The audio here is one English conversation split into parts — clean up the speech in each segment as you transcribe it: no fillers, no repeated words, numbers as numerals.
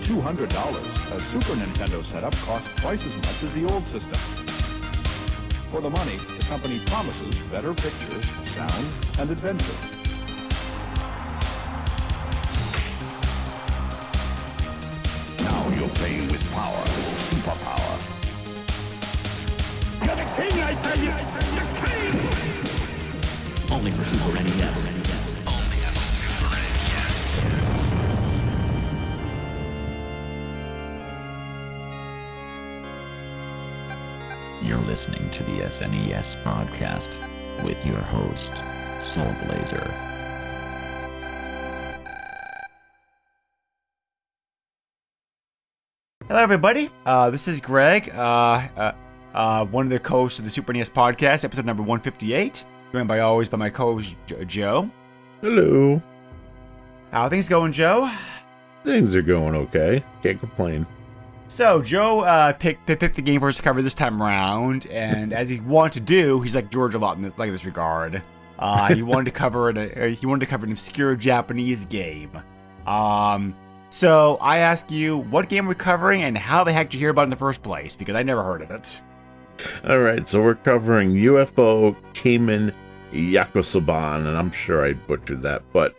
$200, a Super Nintendo setup costs twice as much as the old system. For the money, the company promises better pictures, sound, and adventure. Now you're playing with power, superpower. You're the king, I tell you! The king! Only for Super NES. Only on Super NES. You're listening to the SNES podcast with your host, Soul Blazer. Hello, everybody. This is Greg, one of the co-hosts of the Super NES podcast, episode number 158. Joined by my co-host Joe. Hello. How are things going, Joe? Things are going okay. Can't complain. So Joe picked the game for us to cover this time around, and as he wanted to do, he's like George a lot in this regard. He wanted to cover an obscure Japanese game. So I ask you, what game we're covering, and how the heck did you hear about it in the first place? Because I never heard of it. All right, so we're covering UFO Kamen Yakisoban, and I'm sure I butchered that, but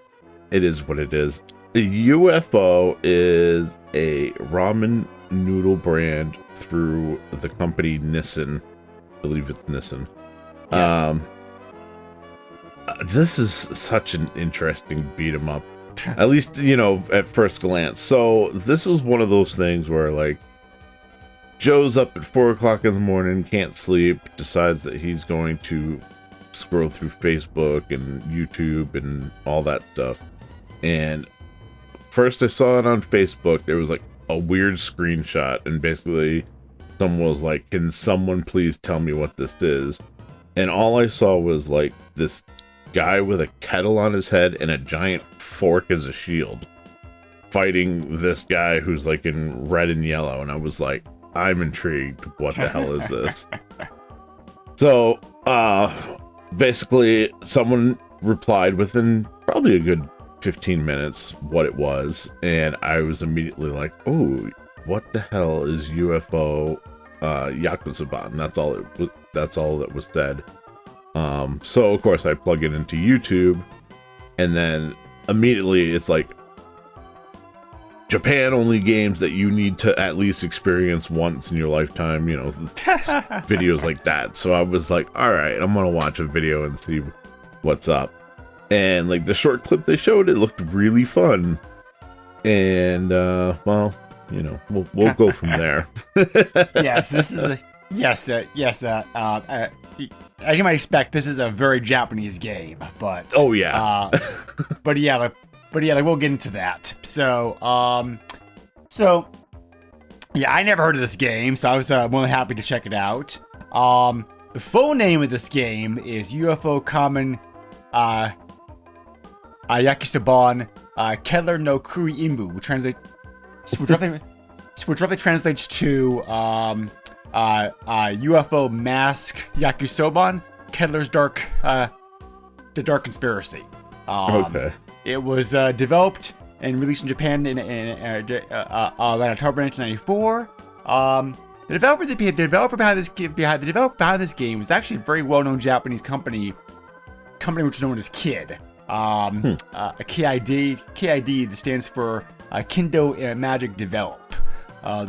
it is what it is. The UFO is a ramen noodle brand through the company Nissan. I believe it's Nissan. Yes. This is such an interesting beat 'em up. At least, at first glance. So this was one of those things where, like, Joe's up at 4 o'clock in the morning, can't sleep, decides that he's going to scroll through Facebook and YouTube and all that stuff. And first I saw it on Facebook. There was like a weird screenshot, and basically someone was like, "Can someone please tell me what this is?" And all I saw was like this guy with a kettle on his head and a giant fork as a shield fighting this guy who's like in red and yellow, and I was like, I'm intrigued. What the hell is this? So basically someone replied within probably a good 15 minutes what it was, and I was immediately like, oh, what the hell is UFO Yakisoban? That's all that was said. So of course I plug it into YouTube, and then immediately it's like Japan only games that you need to at least experience once in your lifetime, videos like that. So I was like, all right, I'm gonna watch a video and see what's up. And like the short clip they showed, it looked really fun. And we'll go from there. Yes, this is as you might expect, this is a very Japanese game, but oh yeah, but yeah, we'll get into that. So yeah, I never heard of this game, so I was more than happy to check it out. The full name of this game is UFO Kamen Yakisoban Keller no Kuri Imbu, which roughly translates to UFO Mask Yakisoban, Kettler's The Dark Conspiracy. Okay. It was developed and released in Japan in October 1994. The developer behind this game was actually a very well-known Japanese company which is known as KID. KID that stands for Kendo Magic Develop.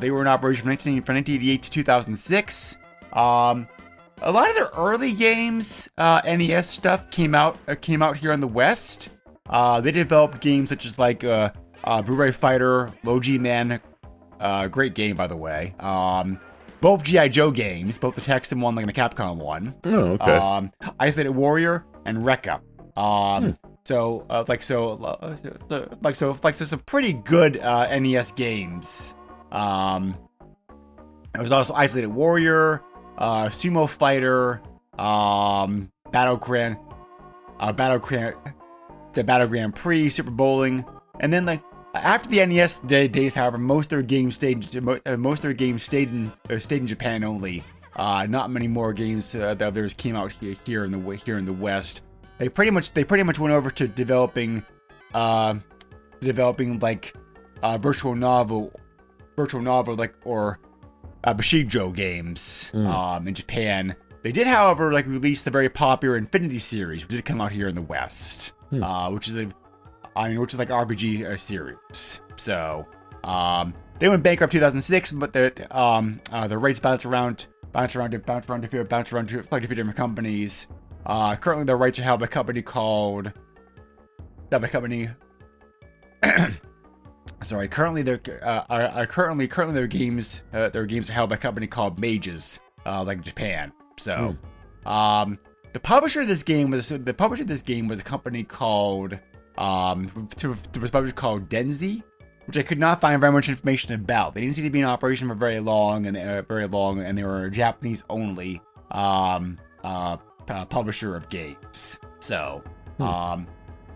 They were in operation from 1988 to 2006. A lot of their early games, NES stuff, came out here in the West. They developed games such as like Blu-ray Fighter, Logi Man, great game by the way. Both G.I. Joe games, both the Texan one and the Capcom one. Oh, okay. Isolated Warrior and Rekka. So some pretty good NES games. There was also Isolated Warrior, Sumo Fighter, Battle Grand Prix, Super Bowling, and then like after the NES days, however, most of their games stayed in Japan only. Not many more games that others came out here in the West. They pretty much went over to developing like virtual novel virtual novel or Bushido games in Japan. They did, however, release the very popular Infinity series, which did come out here in the West, which is like RPG series. So they went bankrupt 2006, but the rights bounce around to like a few different companies. Currently, the rights are held by a company called. Sorry. Currently, their games are held by a company called Mages, like Japan. So, the publisher of this game was a company called Denzi, which I could not find very much information about. They didn't seem to be in operation for very long, and they were a Japanese only publisher of games. So,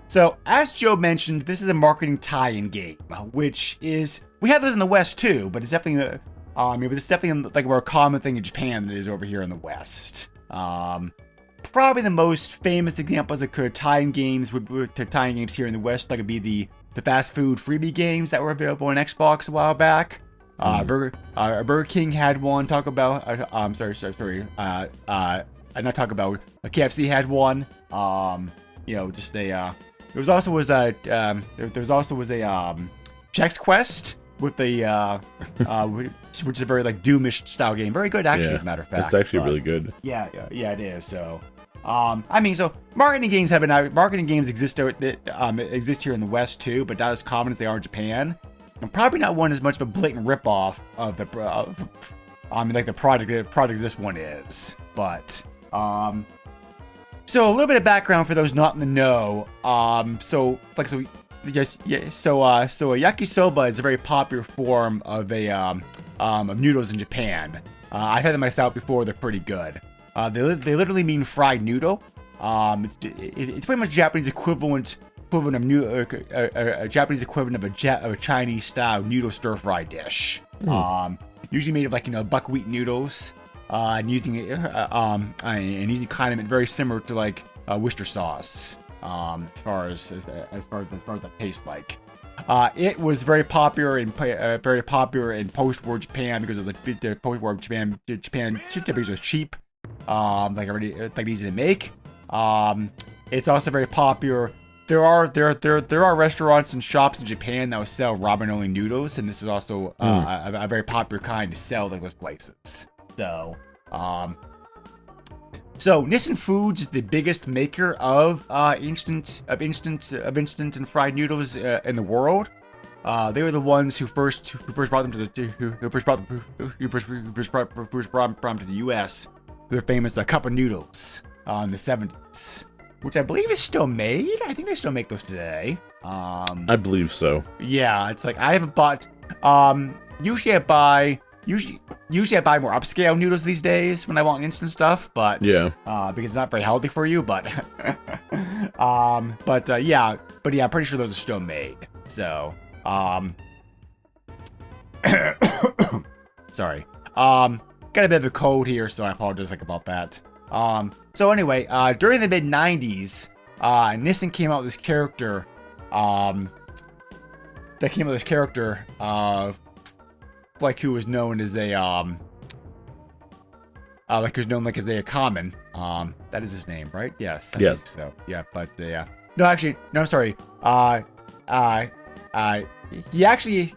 so as Joe mentioned, this is a marketing tie-in game, which is we have this in the West too, but it's definitely it's definitely like a more common thing in Japan than it is over here in the West. Probably the most famous examples of tie-in games here in the West, like would be the fast food freebie games that were available on Xbox a while back. Burger King had one. KFC had one. There was also a Chex Quest with the which is a very like Doomish style game. Very good actually, as a matter of fact. It's actually really good. Yeah, it is. So, so marketing games exist here in the West too, but not as common as they are in Japan. And probably not one as much of a blatant ripoff of the product this one is. But so a little bit of background for those not in the know. So a yakisoba is a very popular form of noodles in Japan. I've had them myself before. They're pretty good. They literally mean fried noodle. It's pretty much Japanese equivalent of Japanese equivalent of a Chinese style noodle stir fry dish. Usually made of buckwheat noodles. And using condiment very similar to like Worcester sauce. As far as that tastes like. It was very popular in post-war Japan because it was like post-war Japan typically was cheap, easy to make. It's also very popular. There are restaurants and shops in Japan that will sell ramen-only noodles, and this is also a very popular kind to sell like those places. So Nissin Foods is the biggest maker of instant and fried noodles in the world. They were the ones who first brought them to the U.S. Their famous cup of noodles in the 70s, which I believe is still made. I think they still make those today. I believe so. Yeah, it's like I haven't bought. Usually I buy more upscale noodles these days when I want instant stuff, but because it's not very healthy for you. But I'm pretty sure those are still made. So sorry. Got a bit of a cold here, so I apologize about that. So anyway, during the mid '90s, Nissan came out with this character. Who was known as a Kamen. That is his name, right? Yes. I think so yeah, but no, actually, no, I'm sorry. He actually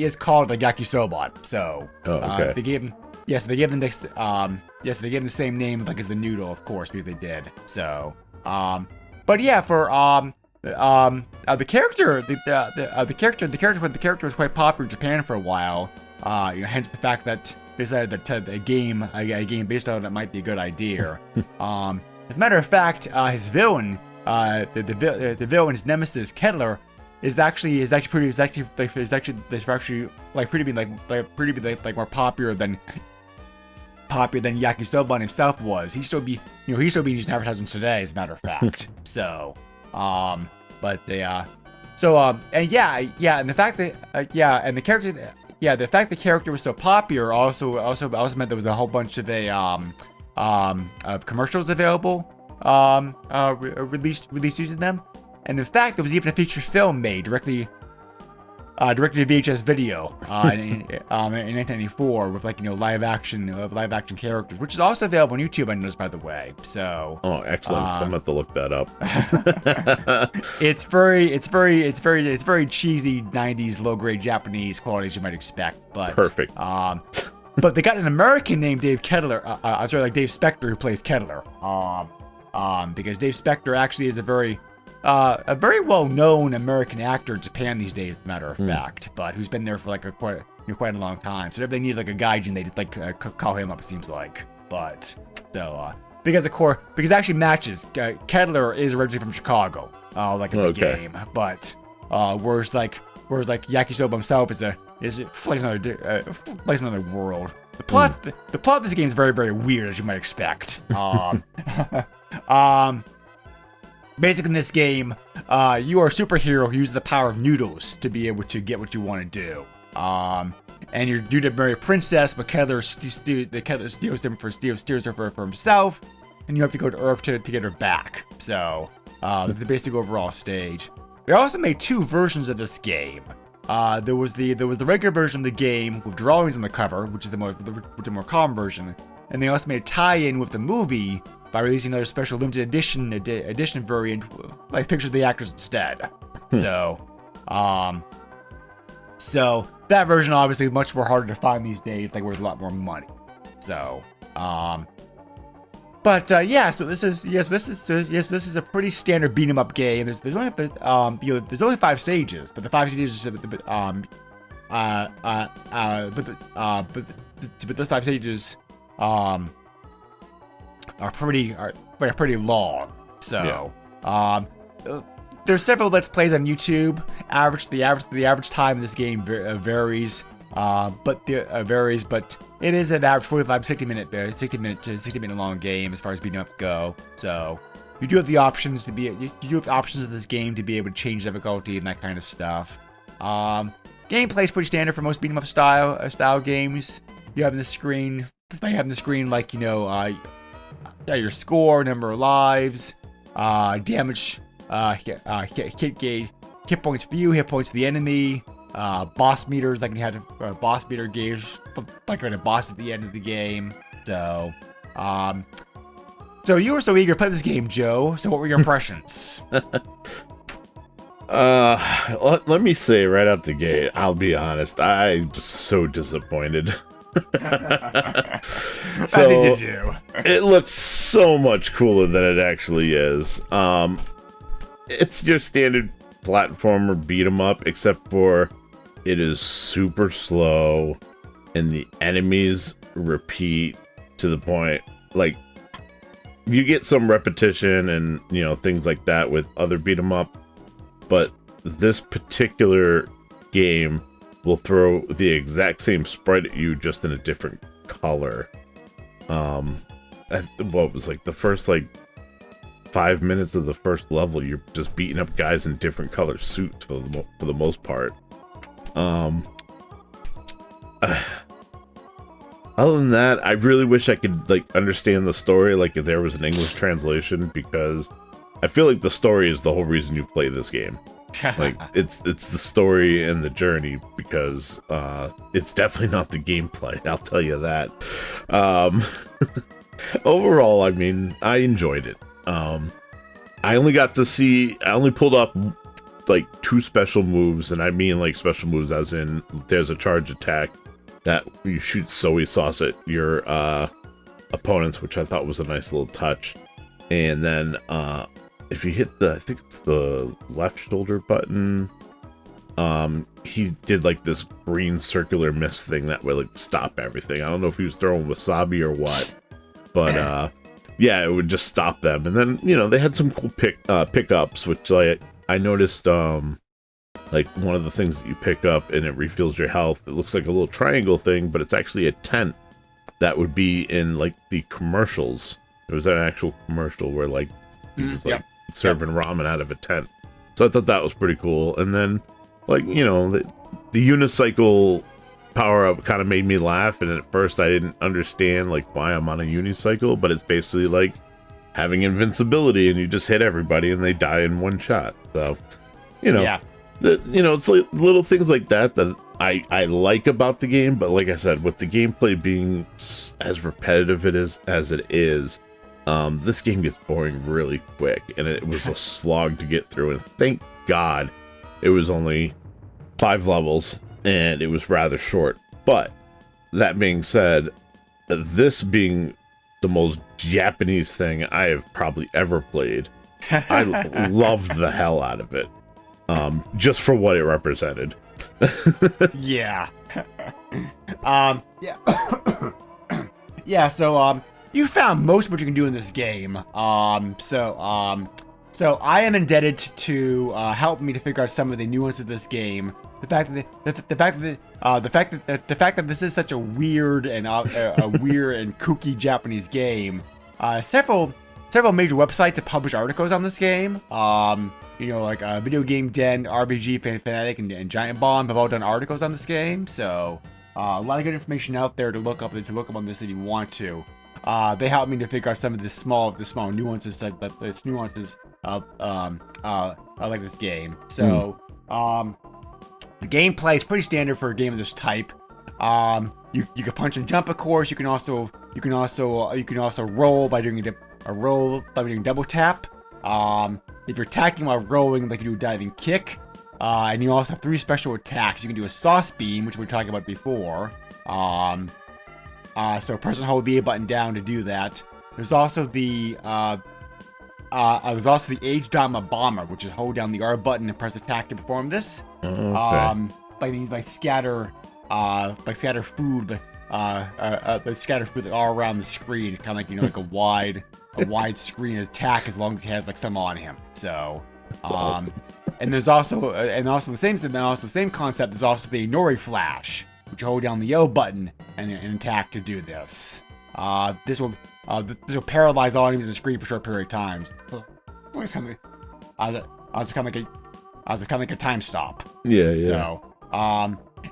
is called like Yakisoban. So they gave him the same name like as the noodle, of course, because they did. So but yeah, for the character was quite popular in Japan for a while. Hence the fact that they decided that a game based on it might be a good idea. As a matter of fact, his villain, the villain, his nemesis Kettler, is actually more popular than Yakisoban himself was. He's still being used in advertisements today, as a matter of fact. So. And the fact that the fact the character was so popular also meant there was a whole bunch of commercials available released using them, and in fact there was even a feature film made directly directed to VHS video in 1994 with live action characters, which is also available on YouTube. I noticed, by the way. So. Oh, excellent! I'm gonna have to look that up. It's very cheesy '90s low grade Japanese quality, as you might expect. But Perfect. But they got an American named Dave Kettler. I'm sorry, like Dave Spector, who plays Kettler. Because Dave Spector actually is a very well-known American actor in Japan these days, as a matter of fact, but who's been there for quite a long time. So if they need a gaijin, they just call him up. It seems like, but so because it actually matches. Kettler is originally from Chicago, in the game, but whereas Yakisoba himself is like another world. The plot of this game is very, very weird, as you might expect. Basically, in this game, you are a superhero who uses the power of noodles to be able to get what you want to do. And you're due to marry a princess, but Kettler steals her for himself, and you have to go to Earth to get her back. So, the basic overall stage. They also made 2 versions of this game. There was the regular version of the game with drawings on the cover, which is the more common version, and they also made a tie-in with the movie by releasing another special limited edition variant, like pictures of the actors instead. So that version obviously is much more harder to find these days, worth a lot more money. So, so this is a pretty standard beat 'em up game. There's only 5 stages, but the 5 stages, but those 5 stages, are pretty long. So, there's several Let's Plays on YouTube. The average time in this game varies, but it is an average 60 minute long game as far as beating up go. So you do have the options in this game to be able to change difficulty and that kind of stuff. Gameplay is pretty standard for most beat 'em up style games. You have the screen your score, number of lives, damage, hit gauge, hit points for you, hit points for the enemy, boss meters, you had a boss meter gauge, on a boss at the end of the game. So, so you were so eager to play this game, Joe. So what were your impressions? Let me say right out the gate, I'll be honest, I was so disappointed. So I think you do. It looks so much cooler than it actually is. It's your standard platformer beat 'em up, except for it is super slow and the enemies repeat to the point you get some repetition and things like that with other beat 'em up, but this particular game will throw the exact same sprite at you, just in a different color. What was the first 5 minutes of the first level, you're just beating up guys in different color suits for the most part. Other than that, I really wish I could understand the story, if there was an English translation, because I feel like the story is the whole reason you play this game. It's the story and the journey, because it's definitely not the gameplay, I'll tell you that. Overall, I mean, I enjoyed it. I only pulled off 2 special moves, and I mean special moves as in there's a charge attack that you shoot soy sauce at your opponents, which I thought was a nice little touch. And then if you hit I think it's the left shoulder button, he did this green circular mist thing that would stop everything. I don't know if he was throwing wasabi or what, but yeah, it would just stop them. And then they had some cool pickups, which I noticed. One of the things that you pick up and it refills your health. It looks like a little triangle thing, but it's actually a tent that would be in the commercials. It was an actual commercial where he was serving ramen out of a tent. So I thought that was pretty cool. And then the unicycle power up kind of made me laugh. And at first I didn't understand why I'm on a unicycle, but it's basically having invincibility and you just hit everybody and they die in one shot. So, Yeah. It's like little things like that I like about the game. But like I said, with the gameplay being as repetitive as it is, this game gets boring really quick, and it was a slog to get through. And thank God it was only 5 levels, and it was rather short. But that being said, this being the most Japanese thing I have probably ever played, I loved the hell out of it, just for what it represented. Yeah. Yeah. Yeah, so, you found most of what you can do in this game. So I am indebted to help me to figure out some of the nuances of this game. The fact that this is such a weird and weird and kooky Japanese game. Several major websites have published articles on this game. Like Video Game Den, RBG Fanatic, and Giant Bomb have all done articles on this game. So a lot of good information out there to look up on this if you want to. They helped me to figure out some of the small nuances I like this game. So the gameplay is pretty standard for a game of this type. You can punch and jump, of course. You can also roll by doing double tap. If you're attacking while rolling, like you do a diving kick. And you also have 3 special attacks. You can do a sauce beam, which we were talking about before. So press and hold the A button down to do that. There's also the H-Dama Bomber, which is hold down the R button and press attack to perform this. Okay. Scatter food, scatter food all around the screen, kind of like a wide screen attack as long as he has like some on him. So, and there's also the same concept. There's also the Inori Flash, which you hold down the O button and attack to do this. This will paralyze all enemies on the screen for a short period of time. It's kind of like a time stop. Yeah. So,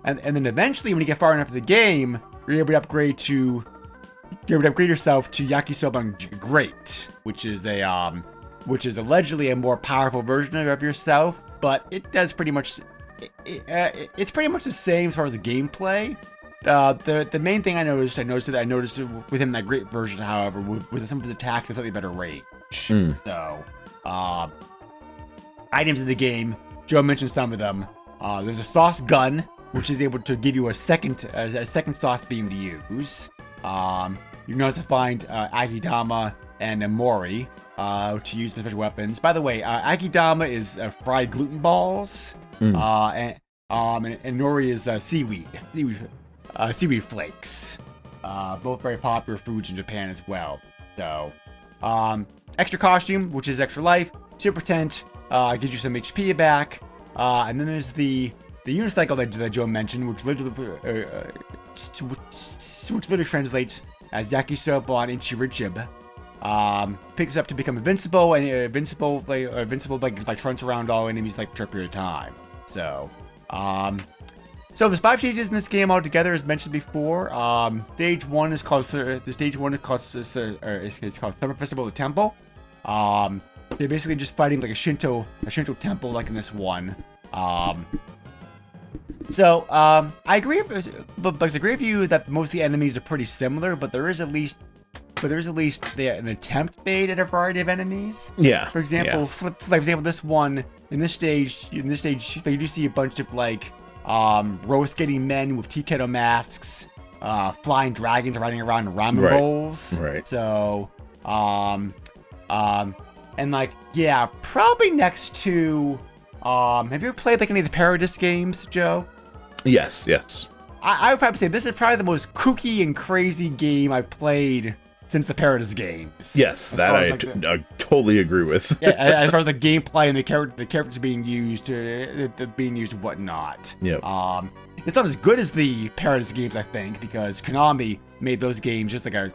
and then eventually, when you get far enough in the game, you're able to upgrade yourself to Yakisoban Great, which is allegedly a more powerful version of yourself, but it does pretty much. It's pretty much the same as far as the gameplay. The main thing I noticed with him in that great version, however, was that some of his attacks have slightly better range. So, items in the game, Joe mentioned some of them. There's a sauce gun, which is able to give you a second sauce beam to use. You can also find Akidama and Mori to use the special weapons. By the way, Akidama is fried gluten balls. And Nori is seaweed flakes. Both very popular foods in Japan as well. So, extra costume, which is extra life. Super tent, gives you some HP back. And then there's the unicycle that Joe mentioned, which literally translates as Yakisoban Ichirichib. Picks up to become invincible, and invincible runs around all enemies like for a short period of time. So, there's 5 stages in this game altogether, as mentioned before. Stage 1 is called Summer Festival of the Temple. They're basically just fighting like a Shinto temple, like in this one. I agree with you that most of the enemies are pretty similar, but there is at least an attempt made at a variety of enemies. Yeah. For example, in this stage, you do see a bunch of like roller skating men with tea kettle masks, flying dragons riding around in ramen bowls. Right. So, and like, yeah, probably next to, have you ever played like any of the Paradis games, Joe? Yes. I would probably say this is probably the most kooky and crazy game I've played since the Paradis games. Yes, that I totally agree with. Yeah, as far as the gameplay and the characters being used, and whatnot. Yep. It's not as good as the Paradis games, I think, because Konami made those games just like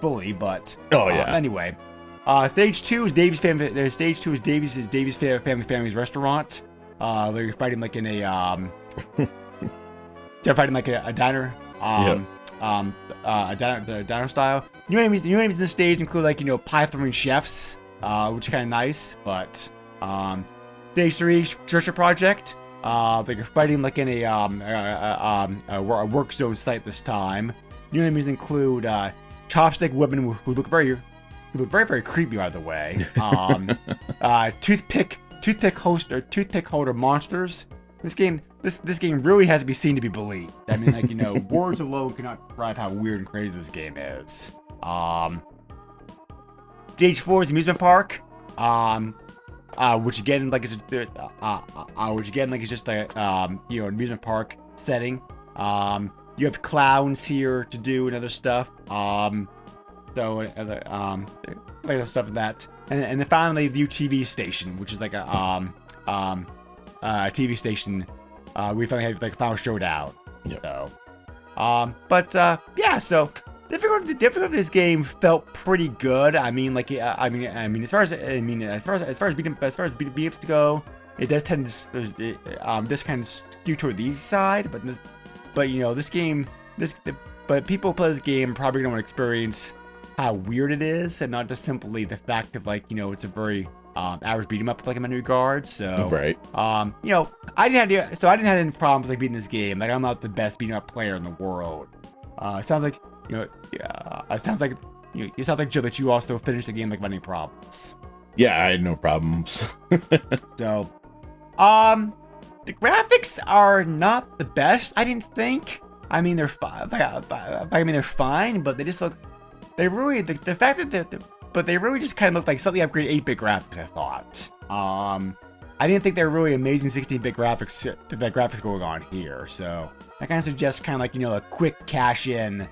fully. But anyway, stage 2 is Davy's family. Stage 2 is Davy's family's restaurant. They're fighting like in a they're fighting like a diner. The diner style. New enemies in this stage include like pie throwing chefs, which is kind of nice. But Stage 3 structure project. Like you're fighting like in a work zone site this time. New enemies include chopstick women who look very creepy, by the way. Toothpick holder monsters. This game really has to be seen to be believed. I mean, like, words alone cannot describe how weird and crazy this game is. Stage 4 is the amusement park. Which again, like is just a an amusement park setting. You have clowns here to do and other stuff. Like other stuff like that. And then finally the UTV station, which is like a TV station. We finally had like a final showdown. Yep. So, so the difficulty of this game felt pretty good. I mean, like, as far as beating ups to go, it does tend to kind of skew toward the easy side. But people who play this game probably don't want to experience how weird it is, and not just simply the fact of like it's a very average beat 'em up like in many regards. So Right. I didn't have any problems like beating this game. Like, I'm not the best beat 'em up player in the world. It sounds like it sounds like Joe, that you also finished the game like without any problems. Yeah, I had no problems. So, the graphics are not the best, I didn't think. I mean, they're fine. They're fine, but they just look. They really the fact that they really just kind of look like slightly upgraded 8-bit graphics, I thought. I didn't think they were really amazing 16-bit graphics going on here. So that kind of suggests kind of like a quick cash in,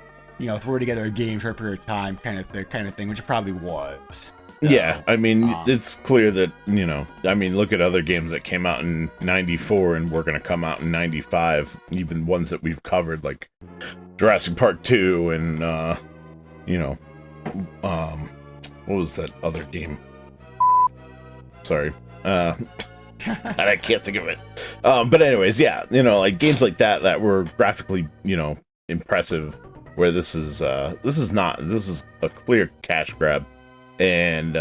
throw together a game short period of time kind of thing, which it probably was. So, yeah, I mean, it's clear that, look at other games that came out in 94 and were going to come out in 95, even ones that we've covered, like Jurassic Park 2 and, what was that other game? Sorry. And I can't think of it. But anyways, yeah, like games like that were graphically, impressive, where this is not. This is a clear cash grab. And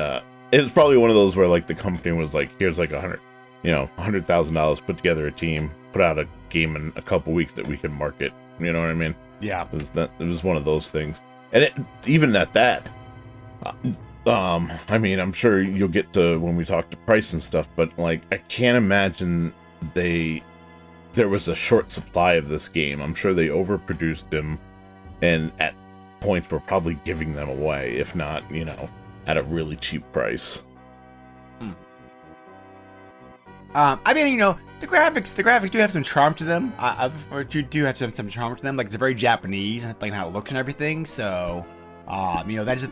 it's probably one of those where like the company was like, here's like $100,000, put together a team, put out a game in a couple weeks that we can market. You know what I mean? Yeah. It was one of those things. And even at that, I'm sure you'll get to when we talk to price and stuff, but like I can't imagine there was a short supply of this game. I'm sure they overproduced them, and at points were probably giving them away, if not, at a really cheap price. The graphics do have some charm to them. Do have some charm to them. Like, it's very Japanese, like how it looks and everything. So, that's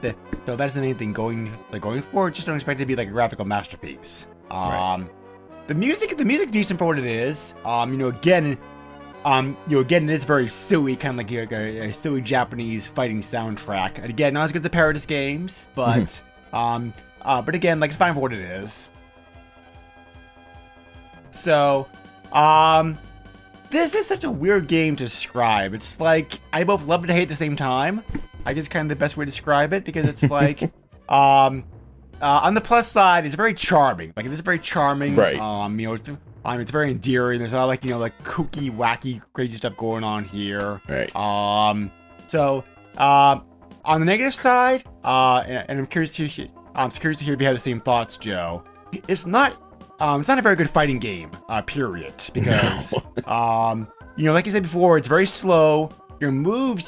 the main thing going forward. Just don't expect it to be like a graphical masterpiece. Right. The music's decent for what it is. Again, it is very silly, kind of like a silly Japanese fighting soundtrack. And again, not as good as the Paradise games, but again, like, it's fine for what it is. So, this is such a weird game to describe. It's like, I both love it and hate at the same time. I guess kind of the best way to describe it, because it's like, on the plus side, it's very charming. Like, it is very charming. Right. It's very endearing. There's a lot of like kooky, wacky, crazy stuff going on here. Right. On the negative side, and I'm curious to hear if you have the same thoughts, Joe. It's not a very good fighting game, period. Because, like you said before, it's very slow. Your move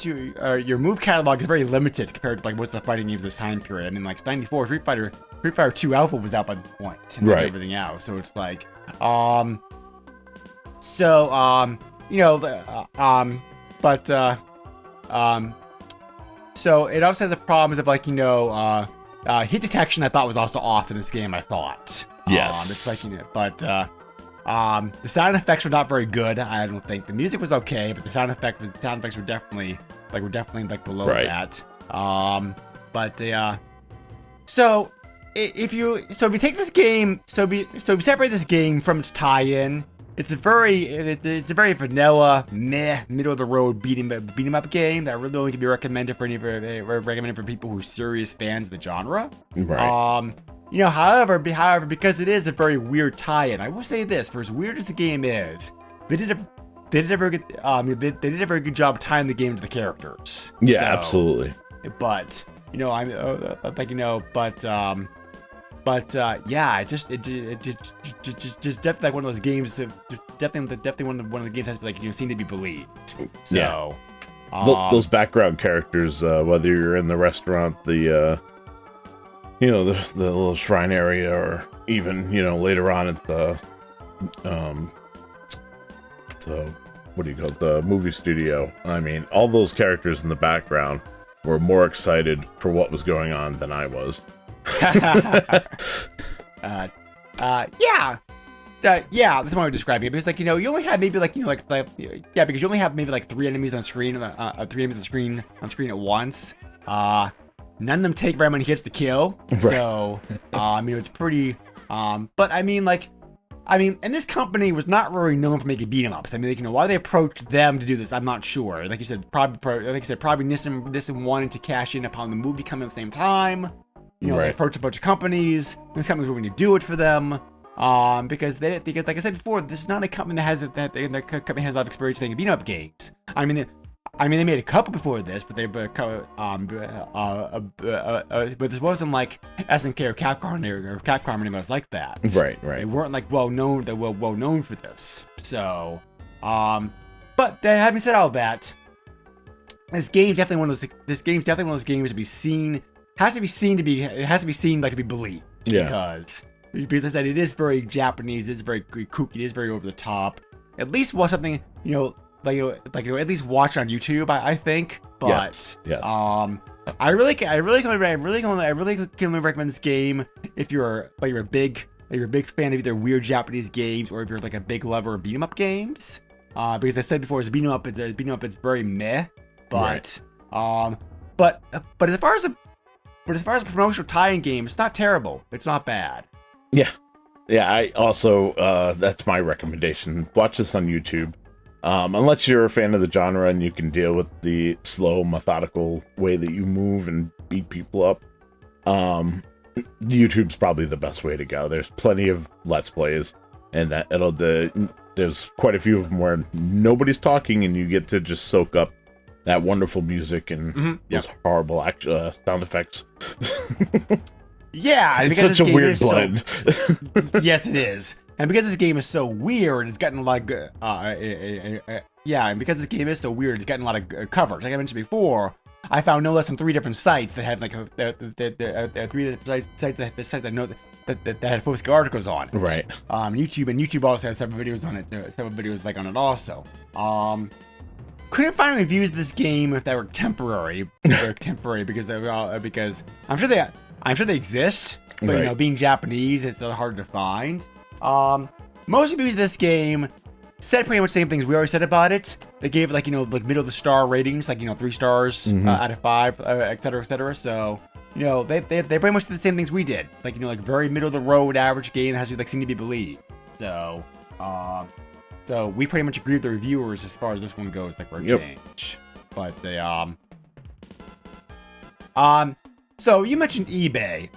catalog is very limited compared to like most of the fighting games this time period. I mean, like 94, Street Fighter 2 Alpha was out by this point, and right. Everything else. So it's like, so it also has the problems of like, hit detection I thought was also off in this game, I thought. Yes. It's like, the sound effects were not very good, I don't think. The music was okay, but the sound effects were definitely below right. that. So if you take this game, if you separate this game from its tie-in, it's a very vanilla, middle of the road beat 'em up game that really only can be recommended for people who are serious fans of the genre. Right. however, because it is a very weird tie-in, I will say this: for as weird as the game is, they did a very good, they did a very good job tying the game to the characters. Yeah, So, absolutely. But yeah, it just definitely like one of those games that definitely one of the games that's like seem to be believed. So, Yeah. Those background characters, whether you're in the restaurant, the little shrine area, or even later on at the what do you call it, the movie studio. I mean, all those characters in the background were more excited for what was going on than I was. Yeah, that's one way of describing it. Because you only have maybe because you only have maybe 3 enemies on screen, on screen at once. None of them take very many hits to kill. Right. So, it's pretty. But and this company was not really known for making beat 'em ups. I mean, why they approached them to do this, I'm not sure. Like you said, probably Nissan wanted to cash in upon the movie coming at the same time. They approached a bunch of companies. This company's willing to do it for them. Because like I said before, this is not a company that has the company has a lot of experience making beat 'em up games. I mean, they made a couple before this, but but this wasn't like SNK or Capcom or anything else like that. Right. They weren't well known for this. So, but having said all that, this game's definitely one of those games to be seen. Has to be seen to be believed. Yeah. Because I said it is very Japanese, it's very kooky, it is very over the top. At least watch something, at least watch on YouTube, I think. But yes. I really can only recommend this game if you're a big fan of either weird Japanese games, or if you're like a big lover of beat 'em up games. Because I said before, it's very meh. But but as far as a promotional tie-in game, it's not terrible. It's not bad. Yeah. I also that's my recommendation. Watch this on YouTube. Unless you're a fan of the genre and you can deal with the slow, methodical way that you move and beat people up, YouTube's probably the best way to go. There's plenty of Let's Plays, and there's quite a few of them where nobody's talking and you get to just soak up that wonderful music and those horrible sound effects. Yeah, it's such a weird blend. Yes, it is. And because this game is so weird, it's gotten and because this game is so weird, it's gotten a lot of coverage. Like I mentioned before, I found no less than 3 different sites that had 3 different sites that had posted articles on it. Right. YouTube also has several videos on it. Also. Couldn't find reviews of this game if they were temporary. Because I'm sure they exist, but being Japanese, it's a little hard to find. Most reviews of this game said pretty much the same things we already said about it. They gave middle of the star ratings, 3 stars out of 5, et cetera. So they pretty much did the same things we did, very middle of the road average game that has to seem to be believed. So we pretty much agree with the reviewers as far as this one goes, for a change. But they So you mentioned eBay.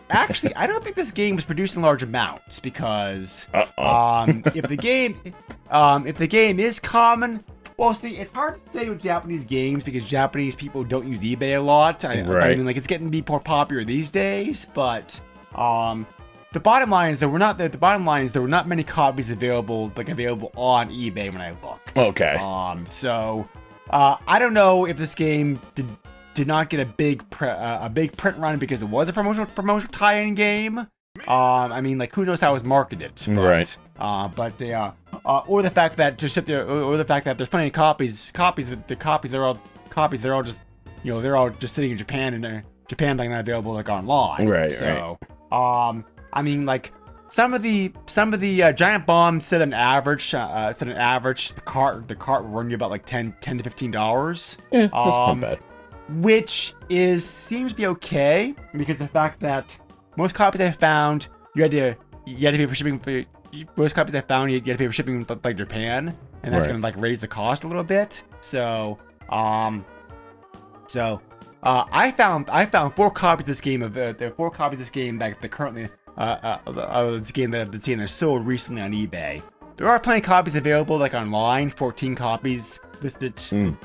Actually, I don't think this game was produced in large amounts because if the game is common, well, see, it's hard to say with Japanese games because Japanese people don't use eBay a lot. I mean, it's getting to be more popular these days, but the bottom line is there were not many copies available on eBay when I looked. Okay. So I don't know if this game did not get a big print run because it was a promotional tie-in game. I mean, who knows how it was marketed, but, right? Or the fact that there's plenty of copies they're all just they're all just sitting in Japan and Japan not available online. Right. So I mean, some of the giant bombs said an average the cart will run you about $10 to $15. Yeah, that's not bad. Which seems to be okay because the fact that most copies I found you had to pay for shipping for most copies I found you had to pay for shipping Japan, and that's gonna raise the cost a little bit. So I found 4 copies of this game there are 4 copies of this game that currently this game that's they're sold recently on eBay. There are plenty of copies available like online, 14 copies listed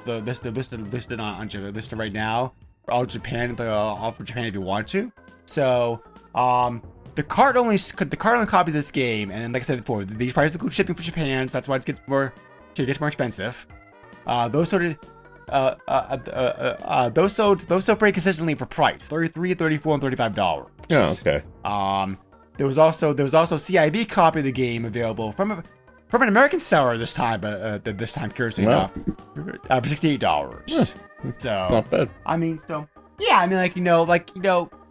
listed right now for all Japan, all for Japan if you want to. So the card only copies of this game, and like I said before, these prices include shipping for Japan, so that's why it gets more expensive. Those sold pretty consistently for price, $33, $34, and $35. Oh, okay. There was also CIB copy of the game available from an American seller this time, curiously enough, for $68. So Not bad. I mean, if you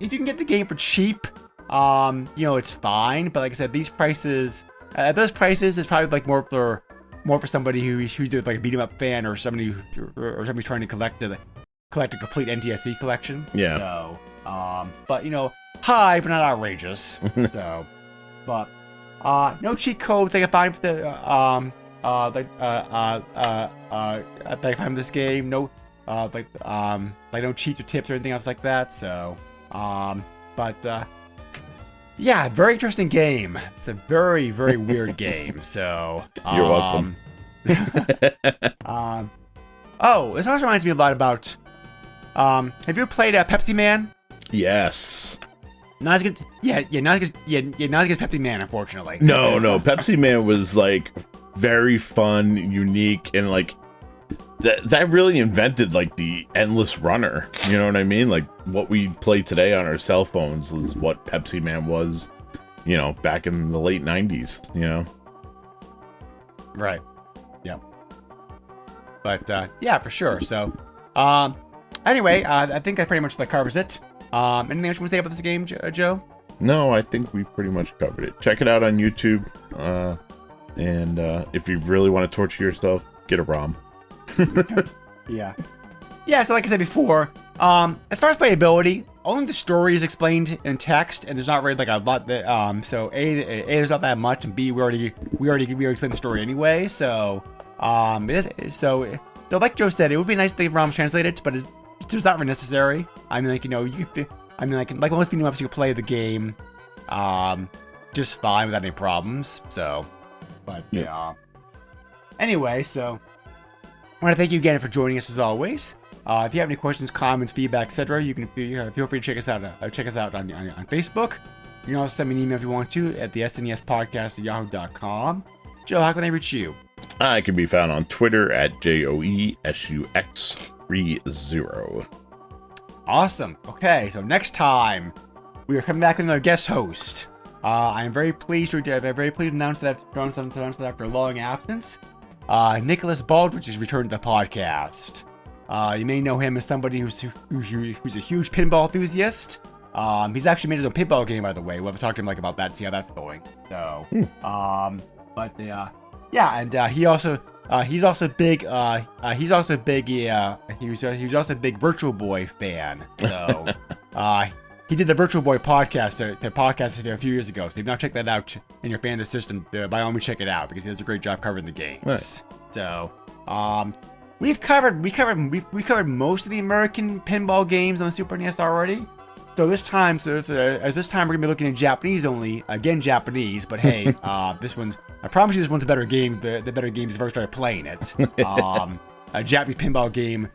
can get the game for cheap, it's fine. But like I said, these prices, at those prices, it's probably like more for somebody who's like a beat 'em up fan, or somebody who's trying to collect a complete NTSC collection. Yeah. So, but high but not outrageous. So, but no cheat codes I can find for the that I can find in this game. No no cheats or tips or anything else like that. So, yeah, very interesting game. It's a very, very weird game. So You're welcome. Oh, this also reminds me a lot about. Have you ever played Pepsi Man? Yes. Not as good. Not as good as Pepsi Man, unfortunately. No. Pepsi Man was like very fun, unique, and like that really invented like the endless runner. You know what I mean? Like what we play today on our cell phones is what Pepsi Man was, back in the late 90s, Right. Yeah. But yeah, for sure. So, anyway, I think that pretty much covers it. Anything else you want to say about this game, Joe? No, I think we pretty much covered it. Check it out on YouTube. And if you really want to torture yourself, get a ROM. Yeah. Yeah, so like I said before, as far as playability, only the story is explained in text, and there's not really like a lot that so A there's not that much, and B we already explained the story anyway, so it is so like Joe said, it would be nice if the ROMs translated, but it's not really necessary. I mean, like like most beat 'em ups, you can play the game just fine without any problems. So, but yeah. Anyway, so I want to thank you again for joining us as always. If you have any questions, comments, feedback, etc., you can feel free to check us out. Check us out on Facebook. You can also send me an email if you want to at the SNESpodcast@yahoo.com. Joe, how can I reach you? I can be found on Twitter at JOESUX30. Awesome. Okay, so next time we are coming back with another guest host. I am very pleased to announce that after a long absence, Nicholas Baldridge has returned to the podcast. You may know him as somebody who's a huge pinball enthusiast. He's actually made his own pinball game, by the way. We'll have to talk to him about that, see how that's going. So, he was also a big Virtual Boy fan. So, he did the Virtual Boy podcast, the podcast a few years ago. So if you've not checked that out and you're a fan of the system, by all means check it out because he does a great job covering the games. Nice. So, we've covered most of the American pinball games on the Super NES already. So this time we're gonna be looking at Japanese only. Again, Japanese, but hey, I promise you this one's a better game. The better games if I started playing it. A Japanese pinball game,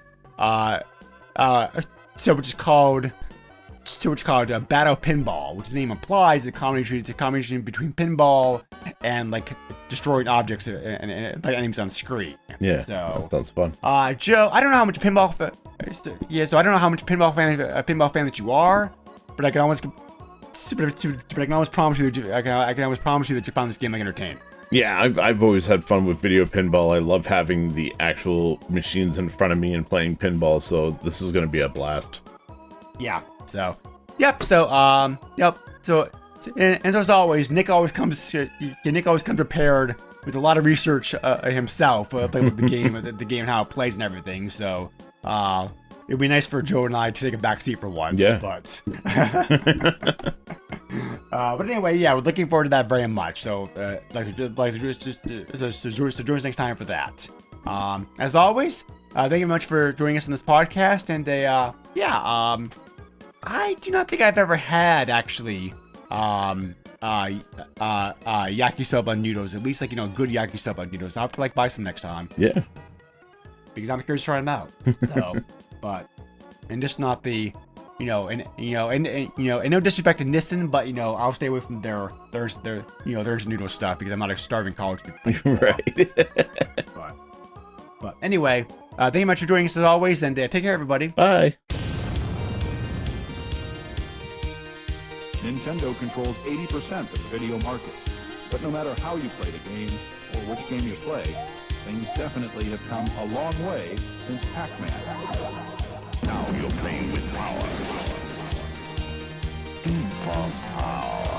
which is called Battle Pinball, which the name implies it's a combination between pinball and like destroying objects and like enemies on screen. Yeah, so that sounds fun. Joe, I don't know how much pinball fan that you are, but I can almost promise you that you found this game like entertaining. Yeah, I've always had fun with video pinball. I love having the actual machines in front of me and playing pinball, so this is going to be a blast. Yeah. So, yep. So, So, and so as always, Nick always comes prepared with a lot of research himself, with the game and how it plays and everything. So, it'd be nice for Joe and I to take a back seat for once. Yeah. But, but anyway, yeah, we're looking forward to that very much. So, join us next time for that. As always, thank you very much for joining us on this podcast. And I do not think I've ever had actually yakisoba noodles. At least like good yakisoba noodles. I'll have to buy some next time. Yeah. Because I'm curious to try them out. So, and just not the, and no disrespect to Nissan, but I'll stay away from their noodle stuff because I'm not a starving college student. Right. But anyway, thank you much for joining us as always, and take care, everybody. Bye. Nintendo controls 80% of the video market. But no matter how you play the game, or which game you play, things definitely have come a long way since Pac-Man. Now you're playing with power. Super power.